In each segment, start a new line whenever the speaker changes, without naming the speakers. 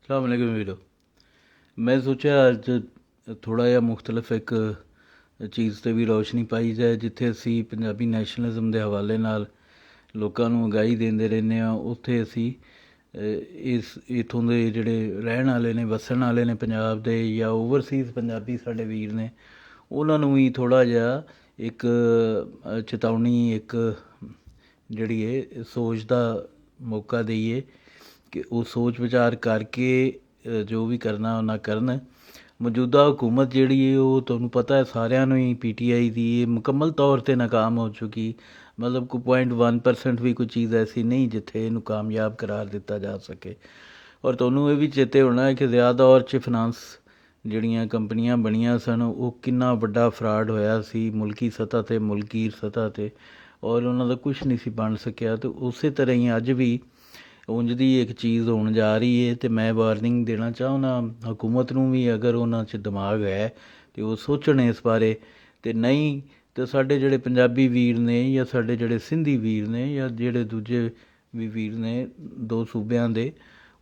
अस्सलाम वालेकुम वीरो। मैं सोचा अज थोड़ा जिहा मुख्तलिफ एक चीज़ 'ਤੇ ਵੀ ਰੌਸ਼ਨੀ ਪਾਈ ਜਾਏ ਜਿੱਥੇ ਅਸੀਂ ਪੰਜਾਬੀ ਨੈਸ਼ਨਲਿਜ਼ਮ ਦੇ ਹਵਾਲੇ ਨਾਲ ਲੋਕਾਂ ਨੂੰ ਅਗਾਈ ਦਿੰਦੇ ਰਹਿੰਦੇ ਹਾਂ, ਉੱਥੇ ਅਸੀਂ ਇਸ ਇੱਥੋਂ ਦੇ ਜਿਹੜੇ ਰਹਿਣ ਵਾਲੇ ਨੇ, ਵਸਣ ਵਾਲੇ ਨੇ ਪੰਜਾਬ ਦੇ, ਜਾਂ ਓਵਰਸੀਜ਼ ਪੰਜਾਬੀ ਸਾਡੇ ਵੀਰ ਨੇ, ਉਹਨਾਂ ਨੂੰ ਵੀ ਥੋੜ੍ਹਾ ਜਿਹਾ ਇੱਕ ਚੇਤਾਵਨੀ, ਇੱਕ ਜਿਹੜੀ ਹੈ ਸੋਚ ਦਾ ਮੌਕਾ ਦਈਏ ਕਿ ਉਹ ਸੋਚ ਵਿਚਾਰ ਕਰਕੇ ਜੋ ਵੀ ਕਰਨਾ ਉਹਨਾਂ ਕਰਨ। ਮੌਜੂਦਾ ਹੁਕੂਮਤ ਜਿਹੜੀ ਹੈ ਉਹ ਤੁਹਾਨੂੰ ਪਤਾ ਹੈ ਸਾਰਿਆਂ ਨੂੰ ਹੀ, PTI ਦੀ ਇਹ ਮੁਕੰਮਲ ਤੌਰ 'ਤੇ ਨਾਕਾਮ ਹੋ ਚੁੱਕੀ। ਮਤਲਬ ਕੋਈ 0.1% ਵੀ ਕੋਈ ਚੀਜ਼ ਐਸੀ ਨਹੀਂ ਜਿੱਥੇ ਇਹਨੂੰ ਕਾਮਯਾਬ ਕਰਾਰ ਦਿੱਤਾ ਜਾ ਸਕੇ। ਔਰ ਤੁਹਾਨੂੰ ਇਹ ਵੀ ਚੇਤੇ ਹੋਣਾ ਹੈ ਕਿ ਜ਼ਿਆਦਾ ਦੌਰ 'ਚ ਫਾਈਨਾਂਸ ਜਿਹੜੀਆਂ ਕੰਪਨੀਆਂ ਬਣੀਆਂ ਸਨ ਉਹ ਕਿੰਨਾ ਵੱਡਾ ਫਰਾਡ ਹੋਇਆ ਸੀ ਮੁਲਕੀ ਸਤ੍ਹਾ 'ਤੇ, ਮੁਲਕੀ ਸਤ੍ਹਾ 'ਤੇ, ਔਰ ਉਹਨਾਂ ਦਾ ਕੁਛ ਨਹੀਂ ਸੀ ਬਣ ਸਕਿਆ। ਅਤੇ ਉਸੇ ਤਰ੍ਹਾਂ ਹੀ ਅੱਜ ਵੀ ਉਂਝ ਦੀ ਇੱਕ ਚੀਜ਼ ਹੋਣ ਜਾ ਰਹੀ ਹੈ। ਅਤੇ ਮੈਂ ਵਾਰਨਿੰਗ ਦੇਣਾ ਚਾਹੁੰਦਾ ਹਕੂਮਤ ਨੂੰ ਵੀ, ਅਗਰ ਉਹਨਾਂ 'ਚ ਦਿਮਾਗ ਹੈ ਅਤੇ ਉਹ ਸੋਚਣ ਇਸ ਬਾਰੇ। ਅਤੇ ਨਹੀਂ ਤਾਂ ਸਾਡੇ ਜਿਹੜੇ ਪੰਜਾਬੀ ਵੀਰ ਨੇ, ਜਾਂ ਸਾਡੇ ਜਿਹੜੇ ਸਿੰਧੀ ਵੀਰ ਨੇ, ਜਾਂ ਜਿਹੜੇ ਦੂਜੇ ਵੀ ਵੀਰ ਨੇ ਦੋ ਸੂਬਿਆਂ ਦੇ,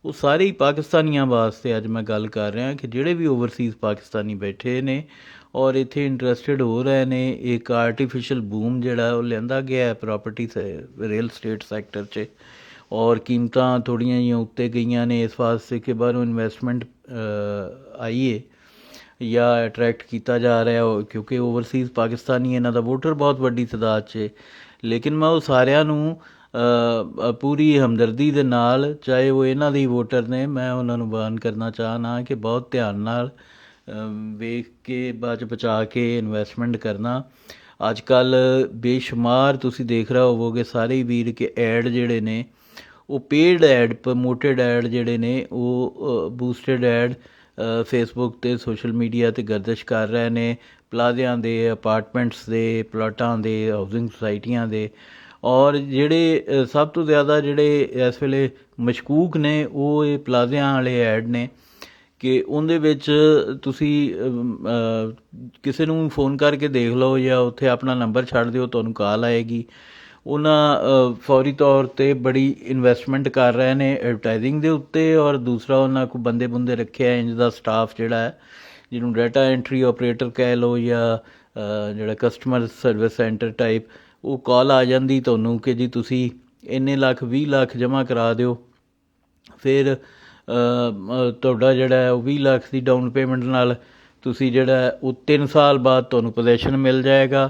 ਉਹ ਸਾਰੇ ਹੀ ਪਾਕਿਸਤਾਨੀਆਂ ਵਾਸਤੇ ਅੱਜ ਮੈਂ ਗੱਲ ਕਰ ਰਿਹਾ ਕਿ ਜਿਹੜੇ ਵੀ ਓਵਰਸੀਜ਼ ਪਾਕਿਸਤਾਨੀ ਬੈਠੇ ਨੇ ਔਰ ਇੱਥੇ ਇੰਟਰਸਟਿਡ ਹੋ ਰਹੇ ਨੇ। ਇੱਕ ਆਰਟੀਫਿਸ਼ਲ ਬੂਮ ਜਿਹੜਾ ਉਹ ਲਿਆਂਦਾ ਗਿਆ ਪ੍ਰੋਪਰਟੀ ਰੀਅਲ ਸਟੇਟ ਸੈਕਟਰ 'ਚ, ਔਰ ਕੀਮਤਾਂ ਥੋੜ੍ਹੀਆਂ ਜਿਹੀਆਂ ਉੱਤੇ ਗਈਆਂ ਨੇ ਇਸ ਵਾਸਤੇ ਕਿ ਬਾਹਰੋਂ ਇਨਵੈਸਟਮੈਂਟ ਆਈਏ ਜਾਂ ਅਟਰੈਕਟ ਕੀਤਾ ਜਾ ਰਿਹਾ ਕਿਉਂਕਿ ਓਵਰਸੀਜ਼ ਪਾਕਿਸਤਾਨੀ ਇਹਨਾਂ ਦਾ ਵੋਟਰ ਬਹੁਤ ਵੱਡੀ ਤਾਦਾਦ 'ਚ। ਲੇਕਿਨ ਮੈਂ ਉਹ ਸਾਰਿਆਂ ਨੂੰ ਪੂਰੀ ਹਮਦਰਦੀ ਦੇ ਨਾਲ, ਚਾਹੇ ਉਹ ਇਹਨਾਂ ਦੇ ਵੋਟਰ ਨੇ, ਮੈਂ ਉਹਨਾਂ ਨੂੰ ਵਾਰਨ ਕਰਨਾ ਚਾਹੁੰਦਾ ਕਿ ਬਹੁਤ ਧਿਆਨ ਨਾਲ ਵੇਖ ਕੇ ਬਾਅਦ 'ਚ ਬਚਾ ਕੇ ਇਨਵੈਸਟਮੈਂਟ ਕਰਨਾ। ਅੱਜ ਕੱਲ੍ਹ ਬੇਸ਼ੁਮਾਰ ਤੁਸੀਂ ਦੇਖ ਰਹੇ ਹੋਵੋਗੇ ਸਾਰੇ ਹੀ ਵੀਰ ਕਿ ਐਡ ਜਿਹੜੇ ਨੇ ਉਹ ਪੇਡ ਐਡ, ਪ੍ਰਮੋਟਡ ਐਡ ਜਿਹੜੇ ਨੇ ਉਹ ਬੂਸਟਡ ਐਡ ਫੇਸਬੁੱਕ 'ਤੇ, ਸੋਸ਼ਲ ਮੀਡੀਆ 'ਤੇ ਗਰਦਿਸ਼ ਕਰ ਰਹੇ ਨੇ। ਪਲਾਜ਼ਿਆਂ ਦੇ, ਅਪਾਰਟਮੈਂਟਸ ਦੇ, ਪਲਾਟਾਂ ਦੇ, ਹਾਊਸਿੰਗ ਸੁਸਾਇਟੀਆਂ ਦੇ। ਔਰ ਜਿਹੜੇ ਸਭ ਤੋਂ ਜ਼ਿਆਦਾ ਜਿਹੜੇ ਇਸ ਵੇਲੇ ਮਸ਼ਕੂਕ ਨੇ ਉਹ ਇਹ ਪਲਾਜ਼ਿਆਂ ਵਾਲੇ ਐਡ ਨੇ ਕਿ ਉਹਦੇ ਵਿੱਚ ਤੁਸੀਂ ਕਿਸੇ ਨੂੰ ਫੋਨ ਕਰਕੇ ਦੇਖ ਲਓ ਜਾਂ ਉੱਥੇ ਆਪਣਾ ਨੰਬਰ ਛੱਡ ਦਿਓ, ਤੁਹਾਨੂੰ ਕਾਲ ਆਏਗੀ। ਉਹਨਾਂ ਫੌਰੀ ਤੌਰ 'ਤੇ ਬੜੀ ਇਨਵੈਸਟਮੈਂਟ ਕਰ ਰਹੇ ਨੇ ਐਡਵਰਟਾਈਜ਼ਿੰਗ ਦੇ ਉੱਤੇ। ਔਰ ਦੂਸਰਾ ਉਹਨਾਂ ਕੋਲ ਬੰਦੇ ਰੱਖਿਆ ਇੰਝ ਦਾ ਸਟਾਫ ਜਿਹੜਾ ਹੈ, ਜਿਹਨੂੰ ਡਾਟਾ ਐਂਟਰੀ ਆਪਰੇਟਰ ਕਹਿ ਲਓ ਜਾਂ ਜਿਹੜਾ ਕਸਟਮਰ ਸਰਵਿਸ ਸੈਂਟਰ ਟਾਈਪ। ਉਹ ਕਾਲ ਆ ਜਾਂਦੀ ਤੁਹਾਨੂੰ ਕਿ ਜੀ ਤੁਸੀਂ ਇੰਨੇ ਲੱਖ, 20 ਲੱਖ ਜਮ੍ਹਾਂ ਕਰਾ ਦਿਓ, ਫਿਰ ਤੁਹਾਡਾ ਜਿਹੜਾ ਉਹ 20 ਲੱਖ ਦੀ ਡਾਊਨ ਪੇਮੈਂਟ ਨਾਲ ਤੁਸੀਂ ਜਿਹੜਾ ਉਹ 3 ਸਾਲ ਬਾਅਦ ਤੁਹਾਨੂੰ ਪੋਜੈਸ਼ਨ ਮਿਲ ਜਾਏਗਾ।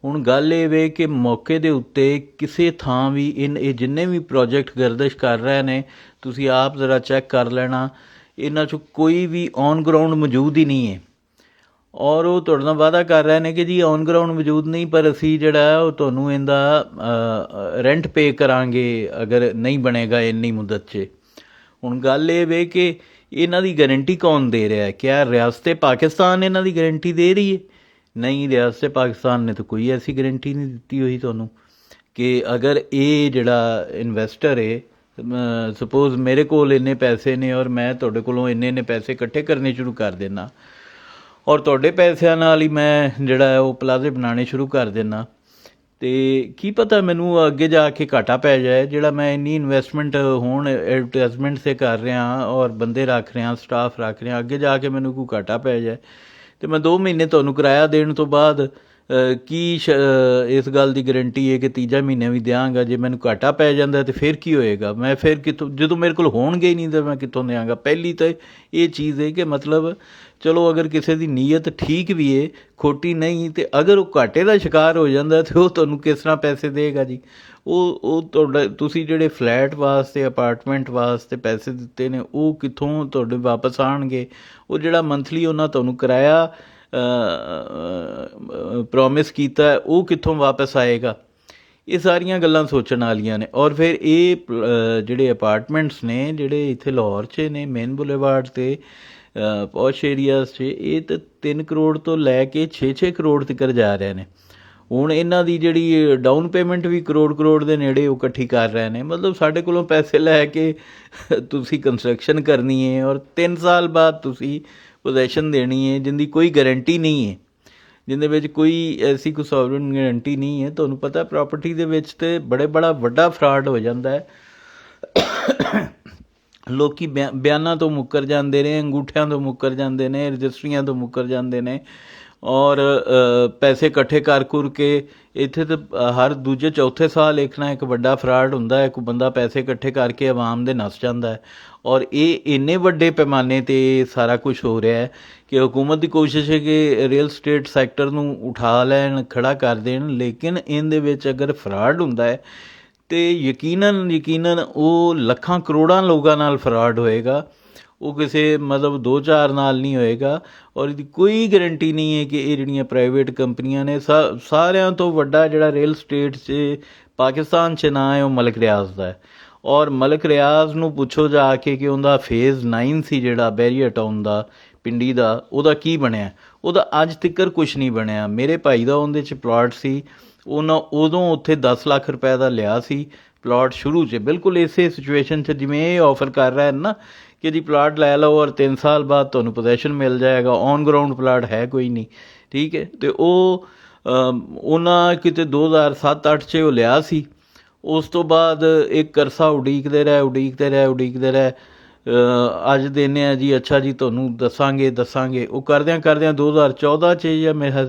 ਹੁਣ ਗੱਲ ਇਹ ਵੇ ਕਿ ਮੌਕੇ ਦੇ ਉੱਤੇ ਕਿਸੇ ਥਾਂ ਵੀ ਇਹ ਜਿੰਨੇ ਵੀ ਪ੍ਰੋਜੈਕਟ ਗਰਦਿਸ਼ ਕਰ ਰਹੇ ਨੇ, ਤੁਸੀਂ ਆਪ ਜ਼ਰਾ ਚੈੱਕ ਕਰ ਲੈਣਾ, ਇਹਨਾਂ 'ਚੋਂ ਕੋਈ ਵੀ ਔਨ ਗਰਾਊਂਡ ਮੌਜੂਦ ਹੀ ਨਹੀਂ ਹੈ। ਔਰ ਉਹ ਤੁਹਾਡੇ ਨਾਲ ਵਾਅਦਾ ਕਰ ਰਹੇ ਨੇ ਕਿ ਜੀ ਔਨ ਗਰਾਊਂਡ ਮੌਜੂਦ ਨਹੀਂ, ਪਰ ਅਸੀਂ ਜਿਹੜਾ ਉਹ ਤੁਹਾਨੂੰ ਇਹਦਾ ਰੈਂਟ ਪੇ ਕਰਾਂਗੇ ਅਗਰ ਨਹੀਂ ਬਣੇਗਾ ਇੰਨੀ ਮੁੱਦਤ 'ਚ। ਹੁਣ ਗੱਲ ਇਹ ਵੇ ਕਿ ਇਹਨਾਂ ਦੀ ਗਰੰਟੀ ਕੌਣ ਦੇ ਰਿਹਾ ਹੈ? ਕਿਆ ਰਿਆਸਤ ਪਾਕਿਸਤਾਨ ਇਹਨਾਂ ਦੀ ਗਰੰਟੀ ਦੇ ਰਹੀ ਹੈ? ਨਹੀਂ, ਰਿਆਸਤ ਪਾਕਿਸਤਾਨ ਨੇ ਤਾਂ ਕੋਈ ਐਸੀ ਗਰੰਟੀ ਨਹੀਂ ਦਿੱਤੀ ਹੋਈ ਤੁਹਾਨੂੰ ਕਿ ਅਗਰ ਇਹ ਜਿਹੜਾ ਇਨਵੈਸਟਰ ਹੈ, ਸਪੋਜ਼ ਮੇਰੇ ਕੋਲ ਇੰਨੇ ਪੈਸੇ ਨੇ ਔਰ ਮੈਂ ਤੁਹਾਡੇ ਕੋਲੋਂ ਇੰਨੇ ਪੈਸੇ ਇਕੱਠੇ ਕਰਨੇ ਸ਼ੁਰੂ ਕਰ ਦਿੰਦਾ ਔਰ ਤੁਹਾਡੇ ਪੈਸਿਆਂ ਨਾਲ ਹੀ ਮੈਂ ਜਿਹੜਾ ਉਹ ਪਲਾਜ਼ੇ ਬਣਾਉਣੇ ਸ਼ੁਰੂ ਕਰ ਦਿੰਦਾ, ਅਤੇ ਕੀ ਪਤਾ ਮੈਨੂੰ ਅੱਗੇ ਜਾ ਕੇ ਘਾਟਾ ਪੈ ਜਾਏ। ਜਿਹੜਾ ਮੈਂ ਇੰਨੀ ਇਨਵੈਸਟਮੈਂਟ ਹੁਣ ਐਡਵਰਟਾਈਜ਼ਮੈਂਟ 'ਤੇ ਕਰ ਰਿਹਾ ਔਰ ਬੰਦੇ ਰੱਖ ਰਿਹਾ, ਸਟਾਫ ਰੱਖ ਰਿਹਾ, ਅੱਗੇ ਜਾ ਕੇ ਮੈਨੂੰ ਕੋਈ ਘਾਟਾ ਪੈ ਜਾਏ ਅਤੇ ਮੈਂ 2 ਮਹੀਨੇ ਤੁਹਾਨੂੰ ਕਿਰਾਇਆ ਦੇਣ ਤੋਂ ਬਾਅਦ ਕੀ ਇਸ ਗੱਲ ਦੀ ਗਰੰਟੀ ਹੈ ਕਿ ਤੀਜਾ ਮਹੀਨਾ ਵੀ ਦਿਆਂਗਾ? ਜੇ ਮੈਨੂੰ ਘਾਟਾ ਪੈ ਜਾਂਦਾ ਤਾਂ ਫਿਰ ਕੀ ਹੋਏਗਾ? ਮੈਂ ਫਿਰ ਕਿੱਥੋਂ, ਜਦੋਂ ਮੇਰੇ ਕੋਲ ਹੋਣਗੇ ਹੀ ਨਹੀਂ ਤਾਂ ਮੈਂ ਕਿੱਥੋਂ ਦਿਆਂਗਾ? ਪਹਿਲੀ ਤਾਂ ਇਹ ਚੀਜ਼ ਹੈ ਕਿ ਮਤਲਬ ਚਲੋ ਅਗਰ ਕਿਸੇ ਦੀ ਨੀਅਤ ਠੀਕ ਵੀ ਹੈ, ਖੋਟੀ ਨਹੀਂ, ਅਤੇ ਅਗਰ ਉਹ ਘਾਟੇ ਦਾ ਸ਼ਿਕਾਰ ਹੋ ਜਾਂਦਾ ਤਾਂ ਉਹ ਤੁਹਾਨੂੰ ਕਿਸ ਤਰ੍ਹਾਂ ਪੈਸੇ ਦੇਗਾ ਜੀ? ਉਹ ਤੁਹਾਡਾ ਤੁਸੀਂ ਜਿਹੜੇ ਫਲੈਟ ਵਾਸਤੇ, ਅਪਾਰਟਮੈਂਟ ਵਾਸਤੇ ਪੈਸੇ ਦਿੱਤੇ ਨੇ ਉਹ ਕਿੱਥੋਂ ਤੁਹਾਡੇ ਵਾਪਸ ਆਉਣਗੇ? ਉਹ ਜਿਹੜਾ ਮੰਥਲੀ ਉਹਨਾਂ ਤੁਹਾਨੂੰ ਕਿਰਾਇਆ ਪ੍ਰੋਮਿਸ ਕੀਤਾ ਉਹ ਕਿੱਥੋਂ ਵਾਪਸ ਆਏਗਾ? ਇਹ ਸਾਰੀਆਂ ਗੱਲਾਂ ਸੋਚਣ ਵਾਲੀਆਂ ਨੇ। ਔਰ ਫਿਰ ਇਹ ਜਿਹੜੇ ਅਪਾਰਟਮੈਂਟਸ ਨੇ ਜਿਹੜੇ ਇੱਥੇ ਲਾਹੌਰ 'ਚ ਨੇ, ਮੇਨ ਬੁਲੇਵਾਰਡ 'ਤੇ, ਪੌਸ਼ ਏਰੀਆਜ਼ 'ਚ, ਇਹ ਤਾਂ 3 ਕਰੋੜ ਤੋਂ ਲੈ ਕੇ 6 ਕਰੋੜ ਤੱਕ ਜਾ ਰਹੇ ਨੇ। ਹੁਣ ਇਹਨਾਂ ਦੀ ਜਿਹੜੀ ਡਾਊਨ ਪੇਮੈਂਟ ਵੀ ਕਰੋੜ ਦੇ ਨੇੜੇ ਉਹ ਇਕੱਠੀ ਕਰ ਰਹੇ ਨੇ। ਮਤਲਬ ਸਾਡੇ ਕੋਲੋਂ ਪੈਸੇ ਲੈ ਕੇ ਤੁਸੀਂ ਕੰਸਟਰਕਸ਼ਨ ਕਰਨੀ ਹੈ ਔਰ 3 ਸਾਲ ਬਾਅਦ ਤੁਸੀਂ ਪੋਜੈਸ਼ਨ ਦੇਣੀ ਹੈ, ਜਿਹਦੀ ਕੋਈ ਗਰੰਟੀ ਨਹੀਂ ਹੈ, ਜਿਹਦੇ ਵਿੱਚ ਕੋਈ ਐਸੀ ਕੋਈ ਸੋਵਰਨ ਗਰੰਟੀ ਨਹੀਂ ਹੈ। ਤੁਹਾਨੂੰ ਪਤਾ ਪ੍ਰੋਪਰਟੀ ਦੇ ਵਿੱਚ ਤਾਂ ਬੜਾ ਵੱਡਾ ਫਰਾਡ ਹੋ ਜਾਂਦਾ ਹੈ। ਲੋਕੀ ਬਿਆਨਾਂ ਤੋਂ ਮੁੱਕਰ ਜਾਂਦੇ ਨੇ, ਅੰਗੂਠਿਆਂ ਤੋਂ ਮੁੱਕਰ ਜਾਂਦੇ ਨੇ, ਰਜਿਸਟਰੀਆਂ ਤੋਂ ਮੁੱਕਰ ਜਾਂਦੇ ਨੇ, ਔਰ ਪੈਸੇ ਇਕੱਠੇ ਕਰ ਕੁਰ ਕੇ ਇੱਥੇ ਤਾਂ ਹਰ ਦੂਜੇ ਚੌਥੇ ਸਾਲ ਇੱਕ ਨਾ ਇੱਕ ਵੱਡਾ ਫਰਾਡ ਹੁੰਦਾ ਹੈ। ਕੋਈ ਬੰਦਾ ਪੈਸੇ ਇਕੱਠੇ ਕਰਕੇ ਆਵਾਮ ਦੇ ਨੱਸ ਜਾਂਦਾ ਹੈ, ਔਰ ਇਹ ਇੰਨੇ ਵੱਡੇ ਪੈਮਾਨੇ 'ਤੇ ਸਾਰਾ ਕੁਝ ਹੋ ਰਿਹਾ ਹੈ ਕਿ ਹੁਕੂਮਤ ਦੀ ਕੋਸ਼ਿਸ਼ ਹੈ ਕਿ ਰੀਅਲ ਸਟੇਟ ਸੈਕਟਰ ਨੂੰ ਉਠਾ ਲੈਣ, ਖੜਾ ਕਰ ਦੇਣ, ਲੇਕਿਨ ਇਹਦੇ ਵਿੱਚ ਅਗਰ ਫਰਾਡ ਹੁੰਦਾ ਹੈ ਤੇ ਯਕੀਨਨ ਉਹ ਲੱਖਾਂ ਕਰੋੜਾਂ ਲੋਕਾਂ ਨਾਲ ਫਰਾਡ ਹੋਏਗਾ। ਉਹ ਕਿਸੇ ਮਤਲਬ 2-4 ਨਾਲ ਨਹੀਂ ਹੋਏਗਾ, ਔਰ ਇਹਦੀ ਕੋਈ ਗਰੰਟੀ ਨਹੀਂ ਹੈ ਕਿ ਇਹ ਜਿਹੜੀਆਂ ਪ੍ਰਾਈਵੇਟ ਕੰਪਨੀਆਂ ਨੇ, ਸਾਰਿਆਂ ਤੋਂ ਵੱਡਾ ਜਿਹੜਾ ਰੀਅਲ ਸਟੇਟ 'ਚ ਪਾਕਿਸਤਾਨ 'ਚ ਨਾਂ ਹੈ ਉਹ ਮਲਕ ਰਿਆਜ਼ ਦਾ ਹੈ। ਔਰ ਮਲਕ ਰਿਆਜ਼ ਨੂੰ ਪੁੱਛੋ ਜਾ ਕੇ ਕਿ ਉਹਦਾ ਫੇਜ਼ 9 ਸੀ ਜਿਹੜਾ ਬੈਰੀਆ ਟਾਊਨ ਦਾ, ਪਿੰਡੀ ਦਾ, ਉਹਦਾ ਕੀ ਬਣਿਆ? ਉਹਦਾ ਅੱਜ ਤੱਕ ਕੁਛ ਨਹੀਂ ਬਣਿਆ। ਮੇਰੇ ਭਾਈ ਦਾ ਉਹਦੇ 'ਚ ਪਲਾਟ ਸੀ, ਉਹਨਾਂ ਉਦੋਂ ਉੱਥੇ 10 ਲੱਖ ਰੁਪਏ ਦਾ ਲਿਆ ਸੀ ਪਲਾਟ ਸ਼ੁਰੂ 'ਚ, ਬਿਲਕੁਲ ਇਸੇ ਸਿਚੁਏਸ਼ਨ 'ਚ ਜਿਵੇਂ ਇਹ ਆਫਰ ਕਰ ਰਿਹਾ ਨਾ ਕਿ ਜੀ ਪਲਾਟ ਲੈ ਲਓ ਔਰ 3 ਸਾਲ ਬਾਅਦ ਤੁਹਾਨੂੰ ਪੋਜੈਸ਼ਨ ਮਿਲ ਜਾਏਗਾ। ਔਨ ਗਰਾਊਂਡ ਪਲਾਟ ਹੈ ਕੋਈ ਨਹੀਂ, ਠੀਕ ਹੈ। ਅਤੇ ਉਹ ਉਹਨਾਂ ਕਿਤੇ 2007-8 'ਚ ਉਹ ਲਿਆ ਸੀ। ਉਸ ਤੋਂ ਬਾਅਦ ਇੱਕ ਅਰਸਾ ਉਡੀਕਦੇ ਰਹੇ। ਅੱਜ ਦਿੰਦੇ ਆ ਜੀ, ਅੱਛਾ ਜੀ ਤੁਹਾਨੂੰ ਦੱਸਾਂਗੇ। ਉਹ ਕਰਦਿਆਂ 2014 'ਚ ਜਾਂ ਮੇਰੇ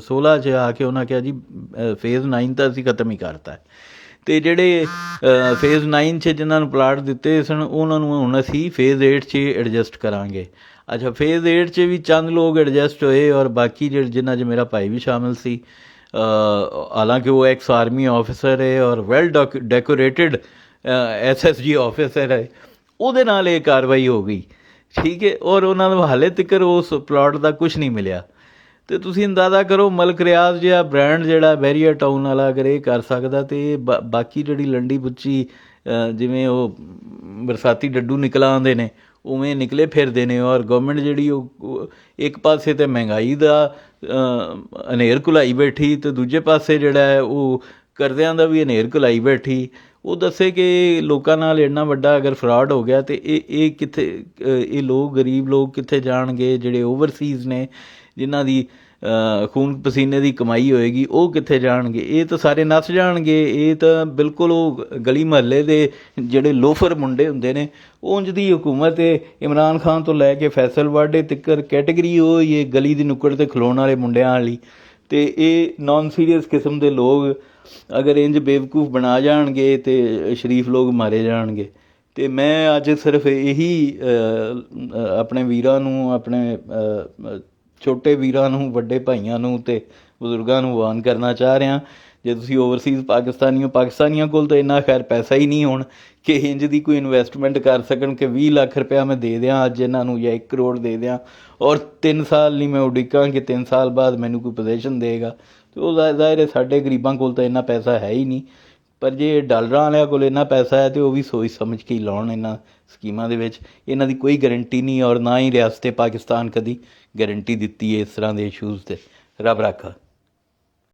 16 'ਚ ਆ ਕੇ ਉਹਨਾਂ ਕਿਹਾ ਜੀ ਫੇਜ਼ 9 ਤਾਂ ਅਸੀਂ ਖਤਮ ਹੀ ਕਰਤਾ। ਅਤੇ ਜਿਹੜੇ ਫੇਜ਼ 9 'ਚ ਜਿਨ੍ਹਾਂ ਨੂੰ ਪਲਾਟ ਦਿੱਤੇ ਸਨ ਉਹਨਾਂ ਨੂੰ ਹੁਣ ਅਸੀਂ ਫੇਜ਼ 8 'ਚ ਐਡਜਸਟ ਕਰਾਂਗੇ। ਅੱਛਾ, ਫੇਜ਼ 8 'ਚ ਵੀ ਚੰਦ ਲੋਕ ਐਡਜਸਟ ਹੋਏ, ਔਰ ਬਾਕੀ ਜਿਨ੍ਹਾਂ 'ਚ ਮੇਰਾ ਭਾਈ ਵੀ ਸ਼ਾਮਿਲ ਸੀ, ਹਾਲਾਂਕਿ ਉਹ ਐਕਸ ਆਰਮੀ ਆਫਿਸਰ ਹੈ ਔਰ ਵੈਲ ਡੈਕੋਰੇਟਡ SSG ਆਫਿਸਰ ਹੈ, ਉਹਦੇ ਨਾਲ ਇਹ ਕਾਰਵਾਈ ਹੋ ਗਈ, ਠੀਕ ਹੈ। ਔਰ ਉਹਨਾਂ ਨੂੰ ਹਾਲੇ ਤੱਕ ਉਸ ਪਲਾਟ ਦਾ ਕੁਛ ਨਹੀਂ ਮਿਲਿਆ। ਅਤੇ ਤੁਸੀਂ ਅੰਦਾਜ਼ਾ ਕਰੋ ਮਲਕ ਰਿਆਜ਼ ਜਿਹਾ ਬ੍ਰਾਂਡ ਜਿਹੜਾ ਬੈਰੀਆ ਟਾਊਨ ਵਾਲਾ ਅਗਰ ਇਹ ਕਰ ਸਕਦਾ, ਅਤੇ ਬਾਕੀ ਜਿਹੜੀ ਲੰਡੀ ਬੁੱਚੀ ਜਿਵੇਂ ਉਹ ਬਰਸਾਤੀ ਡੱਡੂ ਨਿਕਲ ਆਉਂਦੇ ਨੇ ਉਵੇਂ ਨਿਕਲੇ ਫਿਰਦੇ ਨੇ। ਔਰ ਗੌਰਮੈਂਟ ਜਿਹੜੀ ਉਹ ਇੱਕ ਪਾਸੇ ਤਾਂ ਮਹਿੰਗਾਈ ਦਾ ਹਨੇਰ ਘੁਲਾਈ ਬੈਠੀ, ਅਤੇ ਦੂਜੇ ਪਾਸੇ ਜਿਹੜਾ ਹੈ ਉਹ ਕਰਜ਼ਿਆਂ ਦਾ ਵੀ ਹਨੇਰ ਘੁਲਾਈ ਬੈਠੀ। ਉਹ ਦੱਸੇ ਕਿ ਲੋਕਾਂ ਨਾਲ ਇੰਨਾ ਵੱਡਾ ਅਗਰ ਫਰਾਡ ਹੋ ਗਿਆ ਅਤੇ ਇਹ ਕਿੱਥੇ, ਇਹ ਲੋਕ ਗਰੀਬ ਲੋਕ ਕਿੱਥੇ ਜਾਣਗੇ? ਜਿਹੜੇ ਓਵਰਸੀਜ਼ ਨੇ, ਜਿਨ੍ਹਾਂ ਦੀ ਖੂਨ ਪਸੀਨੇ ਦੀ ਕਮਾਈ ਹੋਏਗੀ, ਉਹ ਕਿੱਥੇ ਜਾਣਗੇ? ਇਹ ਤਾਂ ਸਾਰੇ ਨੱਸ ਜਾਣਗੇ। ਇਹ ਤਾਂ ਬਿਲਕੁਲ ਉਹ ਗਲੀ ਮੁਹੱਲੇ ਦੇ ਜਿਹੜੇ ਲੋਫਰ ਮੁੰਡੇ ਹੁੰਦੇ ਨੇ, ਉਂਝ ਦੀ ਹੁਕੂਮਤ ਇਮਰਾਨ ਖਾਨ ਤੋਂ ਲੈ ਕੇ ਫੈਸਲ ਵਾਡੇ ਤੱਕ ਕੈਟੇਗਰੀ ਉਹ ਹੀ ਹੈ, ਗਲੀ ਦੀ ਨੁੱਕੜ 'ਤੇ ਖਲੋਣ ਵਾਲੇ ਮੁੰਡਿਆਂ ਵਾਲੀ। ਅਤੇ ਇਹ ਨਾਨ ਸੀਰੀਅਸ ਕਿਸਮ ਦੇ ਲੋਕ ਅਗਰ ਇੰਝ ਬੇਵਕੂਫ ਬਣਾ ਜਾਣਗੇ ਅਤੇ ਸ਼ਰੀਫ ਲੋਕ ਮਾਰੇ ਜਾਣਗੇ। ਅਤੇ ਮੈਂ ਅੱਜ ਸਿਰਫ ਇਹੀ ਆਪਣੇ ਵੀਰਾਂ ਨੂੰ, ਆਪਣੇ ਛੋਟੇ ਵੀਰਾਂ ਨੂੰ, ਵੱਡੇ ਭਾਈਆਂ ਨੂੰ ਅਤੇ ਬਜ਼ੁਰਗਾਂ ਨੂੰ ਆਹਵਾਨ ਕਰਨਾ ਚਾਹ ਰਿਹਾ, ਜੇ ਤੁਸੀਂ ਓਵਰਸੀਜ਼ ਪਾਕਿਸਤਾਨੀਆਂ ਕੋਲ ਤਾਂ ਇੰਨਾ ਖੈਰ ਪੈਸਾ ਹੀ ਨਹੀਂ ਹੋਣ ਕਿ ਇੰਝ ਦੀ ਕੋਈ ਇਨਵੈਸਟਮੈਂਟ ਕਰ ਸਕਣ ਕਿ 20 ਲੱਖ ਰੁਪਇਆ ਮੈਂ ਦੇ ਦਿਆਂ ਅੱਜ ਇਹਨਾਂ ਨੂੰ, ਜਾਂ 1 ਕਰੋੜ ਦੇ ਦਿਆਂ, ਔਰ 3 ਸਾਲ ਨਹੀਂ ਮੈਂ ਉਡੀਕਾਂ ਕਿ 3 ਸਾਲ ਬਾਅਦ ਮੈਨੂੰ ਕੋਈ ਪੋਜੀਸ਼ਨ ਦੇਗਾ। ਅਤੇ ਉਹ ਜ਼ਾਹਿਰ ਹੈ ਸਾਡੇ ਗਰੀਬਾਂ ਕੋਲ ਤਾਂ ਇੰਨਾ ਪੈਸਾ ਹੈ ਹੀ ਨਹੀਂ। ਪਰ ਜੇ ਡਾਲਰਾਂ ਵਾਲਿਆਂ ਕੋਲ ਇੰਨਾ ਪੈਸਾ ਹੈ ਤਾਂ ਉਹ ਵੀ ਸੋਚ ਸਮਝ ਕੇ ਹੀ ਲਾਉਣ ਇਹਨਾਂ ਸਕੀਮਾਂ ਦੇ ਵਿੱਚ। ਇਹਨਾਂ ਦੀ ਕੋਈ ਗਰੰਟੀ ਨਹੀਂ, ਔਰ ਨਾ ਹੀ ਰਿਆਸਤ ਪਾਕਿਸਤਾਨ ਕਦੀ ਗਰੰਟੀ ਦਿੱਤੀ ਹੈ ਇਸ ਤਰ੍ਹਾਂ ਦੇ ਇਸ਼ੂਜ਼ 'ਤੇ। ਰੱਬ ਰਾਖਾ।